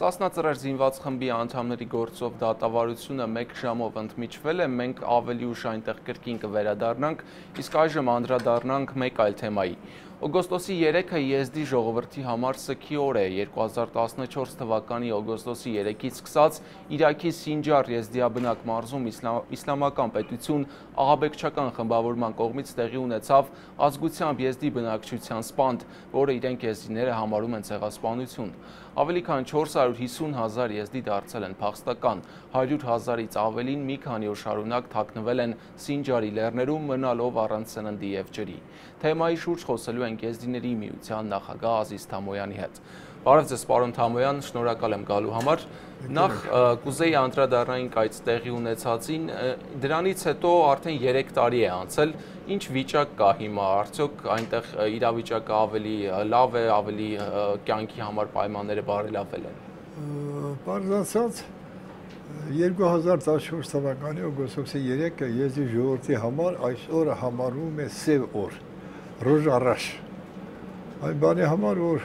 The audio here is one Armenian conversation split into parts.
Սասնածռեր զինված խմբի անդամների գործով դատավարությունը 1 ժամով ընդմիջվել է, մենք ավելի ուշ այնտեղ կրկին կվերադառնանք, իսկ այժմ անդրադառնանք մեկ այլ թեմայի։ Օգոստոսի 3-ը եզդի ժողովրդի համար սգի օր է, 2014 թվականի օգոստոսի 3-ից սկսած Իրաքի Սինջար եզդիաբնակ մարզում իսլամական պետություն աղաբեկչական խմբավորման կողմից տեղի ունեցավ ազգությամբ եզդի բնակչության սպանդ, որը իրենք եզդիները համարում են ցեղասպանություն։ Ավելի քան 450,000 եզդի դարձել են փախստական, 100,000-ից ավելին մի քանի օր շարունակ թաքնվել են Սինջարի լեռներում, մնալով առանց սննդի և ջրի։ Թեմայի շուրջ խոսելու ենք եզդիների միության նախագահ Ազիզ Թամոյանի հետ։ Բարև ձեզ, պարոն Թամոյան, շնորհակալ եմ գալու համար։ Նախ կուզեի անդրադառնանք այդ տեղի ունեցածին, դրանից հետո արդեն 3 տարի է անցել, ինչ վիճակ կա հիմա, արդյոք այնտեղ իրավիճակը ավելի լավ է, ավելի կյանքի համար պայմանները բարելավել են։ Պարզ ասած, 2014 թվականի օգոստոսի 3-ը եզդի ժողովրդի համար այս օրը համարվում է սև օր, Ռոժ Արաշ։ Այն բանի համար, որ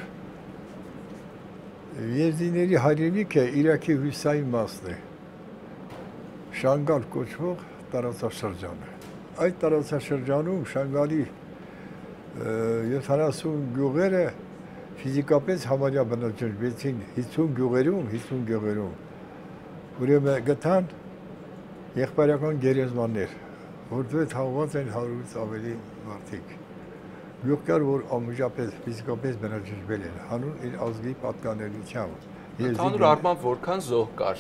եզդիների հայրենիքը Իրաքի հյուսիսային մասն է, Շանգալ կոչվող տարածաշրջանը։ Այդ տարածաշրջանում Շանգալի 70 գյուղերը ֆիզիկապես համարյա բնակչվեցին 50 գյուղերում, ուրեմն գտան եղբայրական գերեզմաններ, որտեղ թաղված են 100-ից ավելի մարդիկ։ Գյուղ կար, որ ամուժապես ֆիզիկապես բնակչվել են, հանուն իր ազգի պատկանելիությամբ։ Ընդհանուր առմամբ որքան զոհ կար,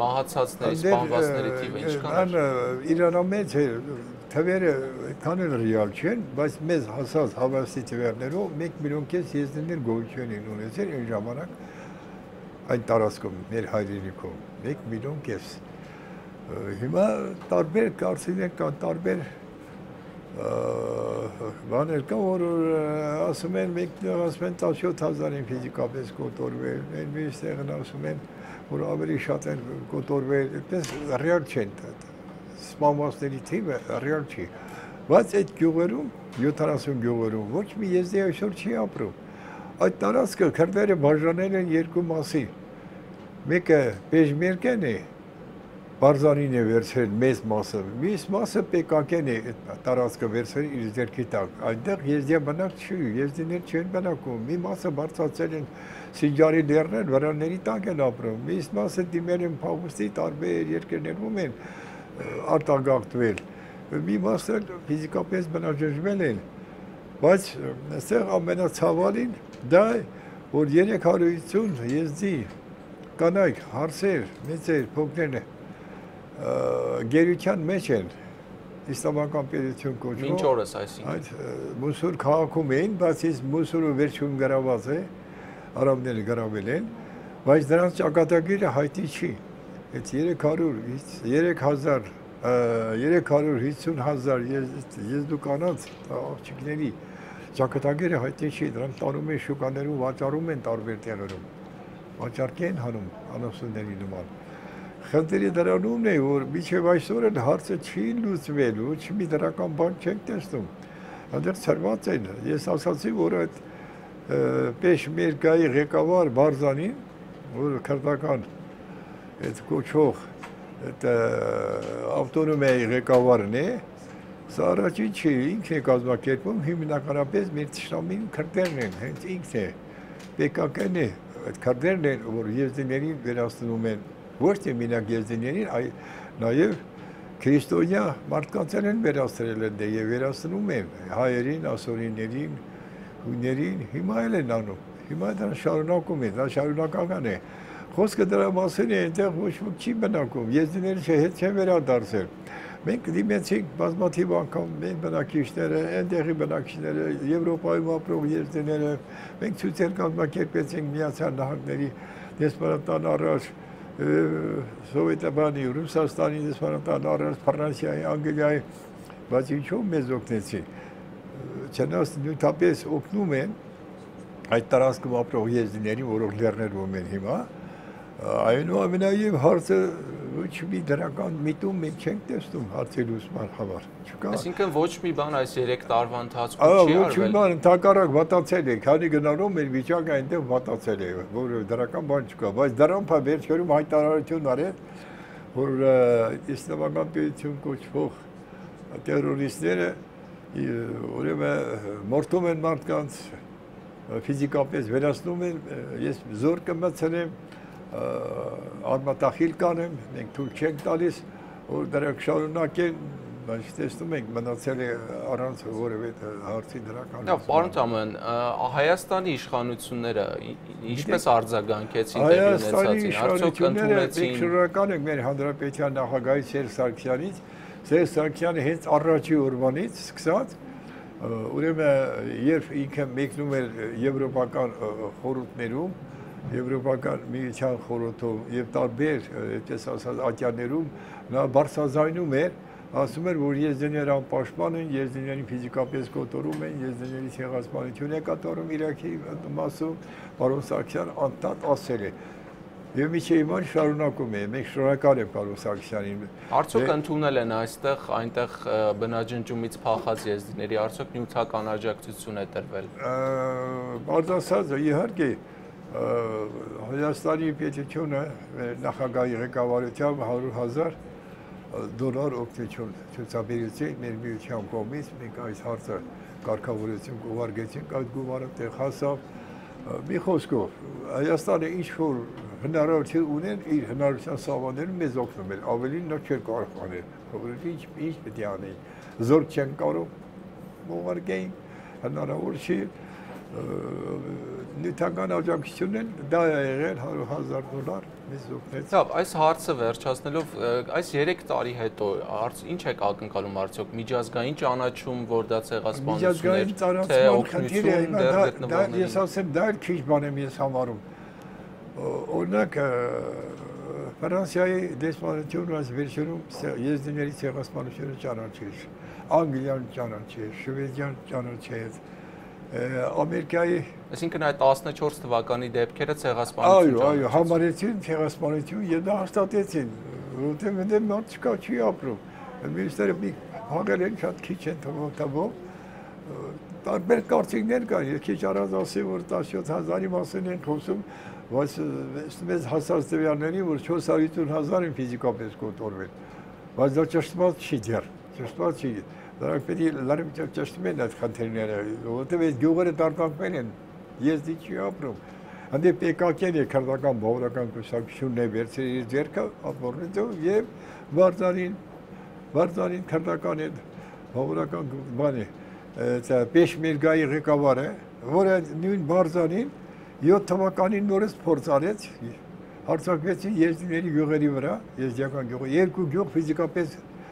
մահացածների, սպանվածների թիվը ինչքան էր։ Իրանամեջ թվերը այդքան էլ ռեալ չեն, բայց մեզ հասած հավաստի թվերներով 1,5 միլիոն եզդիներ գոյություն են ունեցել այն ժամանակ այն տարածքում, մեր հայրենիքում, 1,5 միլիոն։ Հիմա տարբեր կարծիքներ կան, տարբեր բաներ կան, որ ասում են, մեկներ ասում են 17,000-ին ֆիզիկապես կոտորվել, մյուս տեղն ասում են, որ ավելի շատ են կոտորվել, այդպես ռեալ չեն, սպանվածների թիվը ռեալ չի, բայց այդ գյուղերում, 70 գյուղերում, ոչ մի եզդի այսօր չի ապրում։ Այդ տարածքը քրդերը բաժանել են երկու մասի, մեկը Պեժմերկեն է, Բարզանին է վերցրել մեծ մասը, մյուս մասը Պեկակեն է տարածքը վերցրել իր ձեռքի տակ, այնտեղ եզդիաբնակ չի, եզդիներ չեն բնակվում, մի մասը բարձրացել են Սինջարի լեռներ, վրանների տակ են ապրում, մյուս մասը դիմել են փախուստի տարբեր երկրներում են արտագաղթվել, մի մասը ֆիզիկապես բնակվել են, բայց այստեղ ամենացավալին դա է, որ 350 եզդի կանայք, հարցեր, մեծեր, փոքրեր գերության մեջ են իսլամական պետություն կոչվող։ Մինչ օրս այսինքն։ Այդ Մուսուր քաղաքում էին, բայց իսկ Մուսուրը վերջում գրաված է, արաբները գրավել են, բայց նրանց ճակատագիրը հայտնի չի։ Այդ 350,000 եզդուկանանց աղջիկների ճակատագիրը հայտնի չի, դրանք տանում են շուկաներում, վաճառում են տարբեր տեղերում։ Վաճառք են հանում անասունների նման։ Խնդիրը դրանում է, որ մինչև այսօր էլ հարցը չի լուծվել, ոչ մի դրական բան չենք տեսնում։ Այնտեղ ցրված են։ Ես ասացի, որ այդ Պեշմերկայի ղեկավար Բարզանին, որ քրդական այդ կոչվող այդ ավտոնոմիայի ղեկավարն է, սա առաջին չի, ինքն է կազմակերպում, հիմնականապես մեր թշնամին քրդերն են, հենց ինքն է, Պեկակեն է, այդ քրդերն են, որ եզդիներին վերացնում են ոչ թե մենակ եզդիներին, այլ նաև քրիստոնյա մարդկանց են վերացրել են եւ վերացնում են հայերին, ասորիներին, հույներին, հիմա էլ են անում։ Հիմա դա շարունակում է, դա շարունակական է։ Խոսքը դրա մասին է, այնտեղ ոչ ոք չի բնակվում, եզդիները հետ չեն վերադարձել։ Մենք դիմեցինք բազմաթիվ անգամ մեր բնակիչները, այնտեղի բնակիչները, Եվրոպայում ապրող եզդիները, մենք ցույցեր կազմակերպեցինք Միացյալ Նահանգների դեսպանատան առաջ, Սովետաբանի, Ռուսաստանի դեսպանատան առաջ, Ֆրանսիայի, Անգլիայի, բայց ինչով մեզ օգնեցին։ Չնայած նույնպես օգնում են այդ տարածքում ապրող եզդիներին, որոնք լեռներում են հիմա, այնուամենայնիվ հարցը Ոչ մի դրական միտում մենք չենք տեսնում հարցի լուծման համար։ Չկա։ Այսինքն ոչ մի բան այս 3 տարվա ընթացքում չի արվել։ Ոչ մի բան ընդհակառակ վատացել է, քանի գնալով մեր վիճակը այնտեղ վատացել է, որ դրական բան չկա, բայց դրանք վերջերում հայտարարություն արել, որ իսլամական պետություն կոչվող տերորիստները ուրեմն մորթում են մարդկանց, ֆիզիկապես վերացնում են, ես զոր կմցնեմ, արմատախիլ կանեմ, մենք թույլ չենք տալիս, որ դրանք շարունակեն, բայց տեսնում ենք մնացել է առանց որևէ հարցի դրական։ Պարոն Թաման, Հայաստանի իշխանությունները ինչպես արձագանքեցին տեղի ունեցածին, արդյոք ընդունեցին։ Մենք շնորհակալ ենք մեր հանրապետության նախագահի Սերժ Սարգսյանից, Սերժ Սարգսյանը հենց առաջի օրվանից սկսած, ուրեմն երբ ինքը մեկնում էր եվրոպական խորհուրդներում, Եվրոպական միության խորհրդով եւ տարբեր, այդպես ասած, ատյաններում նա բարձրաձայնում էր, ասում էր, որ եզդիները անպաշտպան են, եզդիներին ֆիզիկապես կոտորում են, եզդիների ցեղասպանություն է կատարում Իրաքի մասում, պարոն Սարգսյան անդադ ասել է։ Եվ միջի հիմա շարունակում է, մենք շնորհակալ ենք պարոն Սարգսյանին։ Արդյոք ընդունել են այնտեղ բնաջնջումից փախած եզդիների, արդյոք նյութական աջակցություն է տրվել։ Բարձ ասած, իհարկե Հայաստանի պետությունը նախագահի ղեկավարությամբ $100,000 օգնություն ցուցաբերեցին մեր միության կողմից, մենք այս հարցը կարգավորեցինք, ուղարկեցինք, այդ գումարը տեղ հասավ։ Մի խոսքով, Հայաստանը ինչ որ հնարավորություն ունեն, իր հնարավորության սահմաններում մեզ օգնում են, ավելին նա չէր կարող անել, որովհետեւ ինչ պետք է անեին, զոր չեն կարող ուղարկեին, հնարավոր չի նյութական աջակցությունն դա է եղել $100,000 մեզ օգնեց։ Լավ, այս հարցը վերջացնելով, այս 3 տարի հետո ինչ եք ակնկալում արդյոք միջազգային ճանաչում, որ դա ցեղասպանություն էր, թե օգնություն դեռ գտնվողներին։ Ես ասեմ, դա էլ քիչ բան եմ ես համարում։ Օրինակ Ֆրանսիայի դեսպանությունը այս վերջերում եզդիների ցեղասպանությունը ճանաչեց, Անգլիան ճանաչեց, Շվեդիան ճանաչեց, Ամերիկայի, այսինքն այդ 14 թվականի դեպքերը ցեղասպանություն։ Այո, համարեցին ցեղասպանություն եւ դա հաստատեցին, որովհետեւ այնտեղ մարդ չկա, չի ապրում։ Մինչդեռ մի հաղել են շատ քիչ են թվով, տարբեր կարծիքներ կան, ես քիչ առանց ասի, որ 17,000-ի մասին են խոսում, բայց մեզ հասած տվյալների, որ 450,000 են ֆիզիկապես կոտորվել, բայց դա ճշտված չի դեռ, ճշտված չի։ Դրանք պետք է լարում ճշտում են այդ խնդիրները, որովհետև այդ գյուղերը տարտանքվել են, եզդի չի ապրում։ Հանդեպ ՊԿԿ-ն է քրդական բավարարական կուսակցությունն է վերցրել իր ձեռքը ապօրինով եւ Վարդանին քրդական է բավարարական բան է, Պեշմերգայի ղեկավարը, որը նույն Վարդանին 7 թվականին նորից փորձ արեց, հարձակվեցին եզդիների գյուղերի վրա, եզդիական գյուղը, երկու գյուղ ֆիզիկապես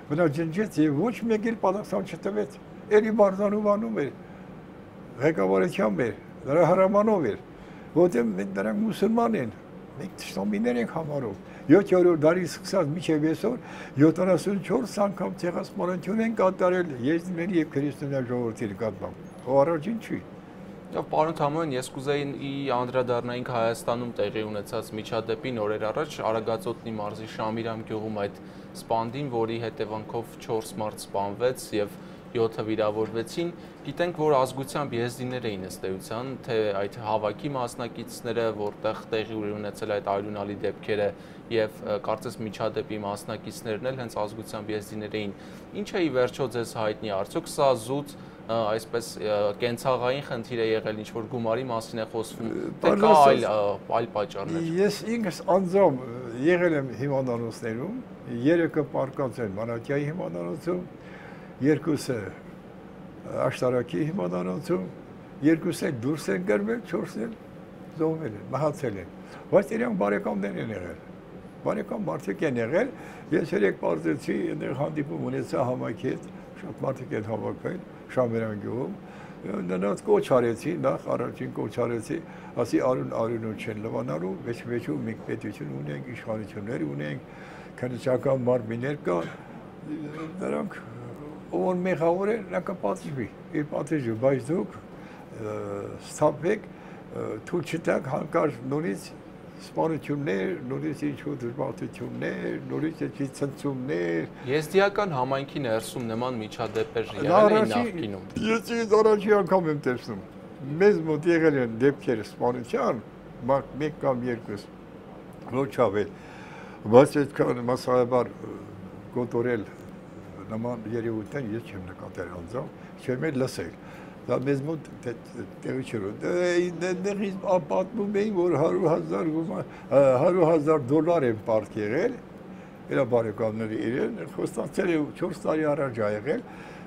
բնաջնջեց եւ ոչ մեկ էլ պատասխան չտվեց։ Էլի Վարդանում անում էր, ղեկավարությամբ էր, դրա հրամանով էր, որտեղ դրանք մուսուլման են, մենք թշնամիներ ենք համարում։ 7-րդ դարից սկսած մինչև այսօր 74 անգամ ցեղասպանություն են կատարել եզդիների եւ քրիստոնյա ժողովրդի նկատմամբ։ Առաջին չի։ Պարոն Թաման, ես կուզեի անդրադառնայինք Հայաստանում տեղի ունեցած միջադեպին օրեր առաջ Արագածոտնի մարզի Շամիրամ գյուղում այդ սպանդին, որի հետևանքով 4 մարդ սպանվեց եւ 7-ը վիրավորվեցին։ Գիտենք, որ ազգությամբ եզդիներ էին ըստ էության, թե այդ հավաքի մասնակիցները, որտեղ տեղի ունեցել այդ այլունալի դեպքերը եւ կարծես միջադեպի մասնակիցներն էլ հենց ազգությամբ եզդիներ էին։ Ինչ է ի վերջո ձեզ հայտնի, արդյոք սա զուտ այսպես կենցաղային խնդիր է եղել, ինչ որ գումարի մասին է խոսվում, թե կա այլ պատճառներ։ Ես ինքս անձամբ եղել եմ հիվանդանոցներում, 3-ը պարկած են Մանատյայի հիվանդանոցում, 2-ը Աշտարակի հիվանդանոցում, 2-ը դուրս են գրվել, 4-ը զոհվել են, մահացել են։ Բայց իրանք բարեկամներ են եղել։ Բարեկամ մարդիկ են եղել, ես երեք պարզեցի, այնտեղ հանդիպում ունեցա համայնքի հետ, շատ մարդիկ են հավաքվել Շամիրամ գյուղում, նրանց կոչ արեցի, նախ առաջին կոչ արեցի, ասի արյունը չեն լվանալու, վեճում մենք պետություն ունենք, իշխանություններ ունենք, քննչական մարմիններ կան, նրանք ով մեղավոր է, նա կպատժվի, իր պատժվի, բայց դուք սթափեք, թույլ չտաք հանկարծ նորից սպանություններ, նորից ինչ-որ դժվարություններ, նորից ինչ ցնցումներ։ Եզդիական համայնքի ներսում նման միջադեպեր եղել են նախկինում։ Ես առաջի անգամ եմ տեսնում։ Մեզ մոտ եղել են դեպքեր սպանության, մեկ կամ երկու ոչ ավել, բայց այդքան մասսայաբար կոտորել նման երևույթներ ես չեմ նկատել անձամբ, չեմ էլ լսել։ Դա մեզ մոտ տեղի չէր։ Դեռ պատմում էին, որ $100,000 են պարտք եղել, իր բարեկամների իրեն, խոստացել են 4 տարի առաջ ա եղել,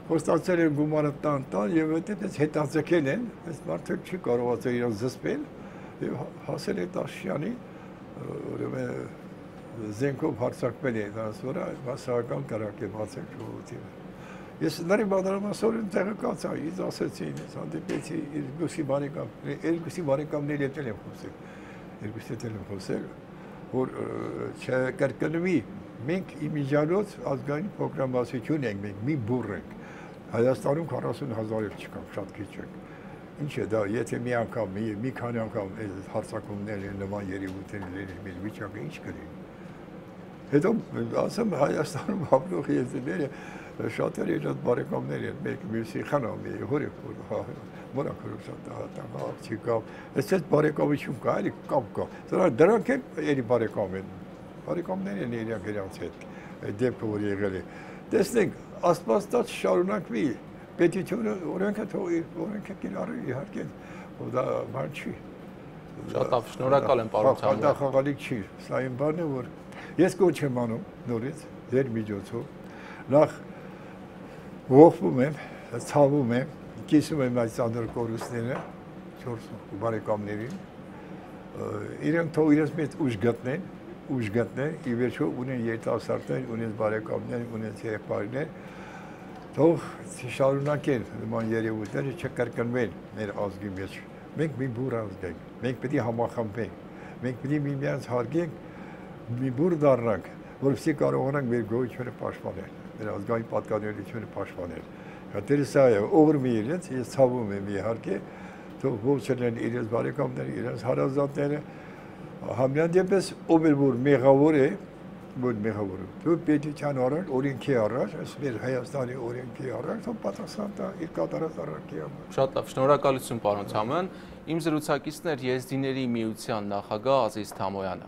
խոստացել են գումարը տան եւ այդպես հետաձգել են, այս մարդը չի կարողացել իրեն զսպել եւ հասել է Տաշյանի, ուրեմն զենքով հարձակվել է նրանց վրա, մասսայական կրակ է բացել ժողովրդին։ Ես նարի բادرամասորեն տեղեկացա, ինձ ասեցին, ես հանդիպեցի երկուսի բարեկամների հետ եմ խոսել, որ չկրկնվի, մենք իմիջիալոց ազգային պրոգրամացություն ենք, մենք մի բուռ ենք, Հայաստանում 40,000 չկա, շատ քիչ ենք, ինչ է դա, եթե մի անգամ, մի քանի անգամ հարձակումներ են նման երևույթներ մեր վիճակը ինչ կլինի։ Հետո ասեմ Հայաստանում ապրող եզիները շատերը իրաց բարեկամներ են, մեկ մյուսի խնամ է, հորը մորակ հրուսատ աղջիկավ, այս բարեկամություն կա, էլի կապ կա, դրանք էլ բարեկամ են, բարեկամներ են իրենց հետ, դեպքը որ եղել է, տեսնենք, աստվածած շարունակվի, պետությունը օրենքը կիրառի իհարկե, դա բան չի։ Շատ լավ, շնորհակալ եմ պարոն Թամոյան։ Դա խաղալիք չի, սա այն բանն է, որ ես կոչ եմ անում նորից, ձեր միջոցով, նախ ողբում եմ, ցավում եմ, կիսում եմ այս ծանր կորուստները, 4 բարեկամներին, իրենք թող իրենց մեծ ուժ գտնեն, ի վերջո ունեն երիտասարդներ, ունեն բարեկամներ, ունեն եղբայրներ, թող շարունակեն նման երևույթները չկրկնվեն մեր ազգի մեջ։ Մենք մի բուռ ազգ ենք, մենք պետք է համախմբենք, մենք պետք է միմյանց հարգենք, մի բուռ դառնանք, որովհետեւ կարողանանք մեր գոյությունը պաշտպանել, մեր ազգային պատկանելիությունը պաշտպանել։ Դա սա է, ողրմի իրենց, ես ցավում եմ իհարկե, թող ողջունեն իրենց բարեկամները, իրենց հարազատները, համենայն դեպս ով որ մեղավոր է, դու պետության առաջ, օրենքի առաջ, այս մեր Հայաստանի օրենքի առաջ, թող պատասխան տա իր կատարած առարկի համար։ Շատ լավ, շնորհակալություն պարոն Թամոյան։ Իմ զրուցակիցն էր Եզդիների միության նախագահ Ազիզ Թամոյանը։